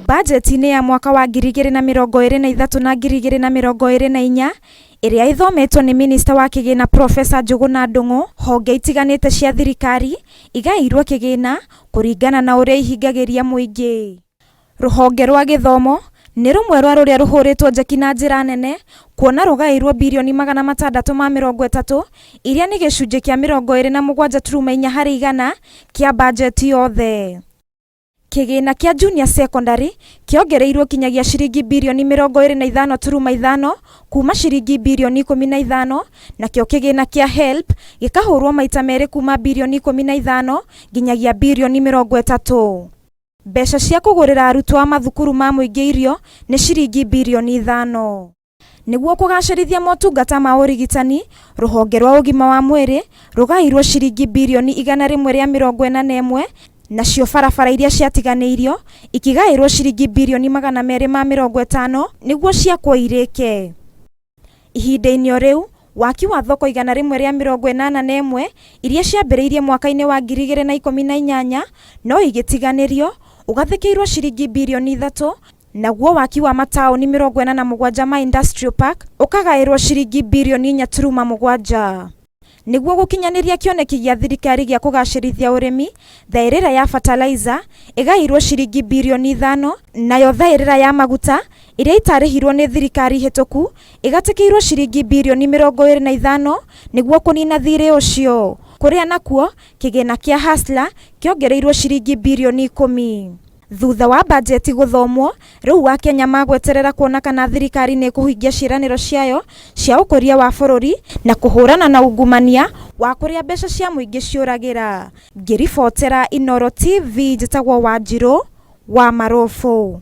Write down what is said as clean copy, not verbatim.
Bajeti-inĩ ya mwaka wa 2023 na 2024 ĩrĩa ĩthometwo nĩ Minista wa Kĩgĩna Profesa Njũgũna Ndung'u, honge itiganĩte cia thirikari igaĩirwo kĩgĩna kũringana na ũrĩa ihingagĩria mũingĩ. Rũhonge rwa gĩthomo nĩ rũmwe rwa rũrĩa rũhũrĩtwo njeki na njĩra nene, kuona rũgaĩirwo birioni 630 iria nĩ gĩcunjĩ kĩa 27.4 harĩ igana kĩa bajeti yothe. Kĩgĩna kĩa Junior Secondary kĩongereirwo kinyagia ciringi birioni 25.5 kuma ciringi birioni 15, nakĩo kĩgĩna kĩa HELB gĩkahũrwo maita merĩ kuma birioni 15 nginyagia birioni 30. Mbeca cia kũgũrĩra arutwo a mathukuru ma mũingĩ irio nĩ ciringi birioni 5. Nĩguo kũgacĩrithia motungata ma ũrigitani, rũhonge rwa ũgima wa mwĩrĩ rũgaĩirwo ciringi birioni 141, nacio barabara iria ciatiganĩirio ikigaĩrwo ciringi birioni 250 nĩguo ciakwo irĩke. Ihinda-inĩ o rĩu, waki wa thoko 181 iria ciambĩrĩirie mwaka-inĩ wa 2018 no igĩtiganĩrio ũgathĩkĩirwo ciringi birioni 3, naguo waki wa mataũni 47 ma Industrial Park ũkagaĩrwo ciringi birioni 4.7. Nĩguo gũkinyanĩria kĩoneki gĩa thirikari gĩa kũgacĩrithia ũrĩmi, thaĩrĩra ya fertilizer ĩgaĩirwo ciringi birioni 5, nayo thaĩrĩra ya maguta iria itarĩhirwo nĩ thirikari hĩtũku ĩgatĩkĩirwo ciringi birioni 25 nĩguo kũnina thirĩ ũcio, kũrĩa nakuo kĩgĩna kĩa Hustler kĩongereirwo ciringi birioni 10. Thutha wa bajeti gũthomwo, rĩu Akenya magweterera kuona kana thirikari nĩ kũhingia ciĩranĩro ciayo cia ũkũria wa bũrũri na kũhũrana na ungumania wa kũrĩa mbeca cia mũingĩ ciũragĩra. Ngĩribotera Inooro TV, njĩtagwo Wanjirũ wa Marobo.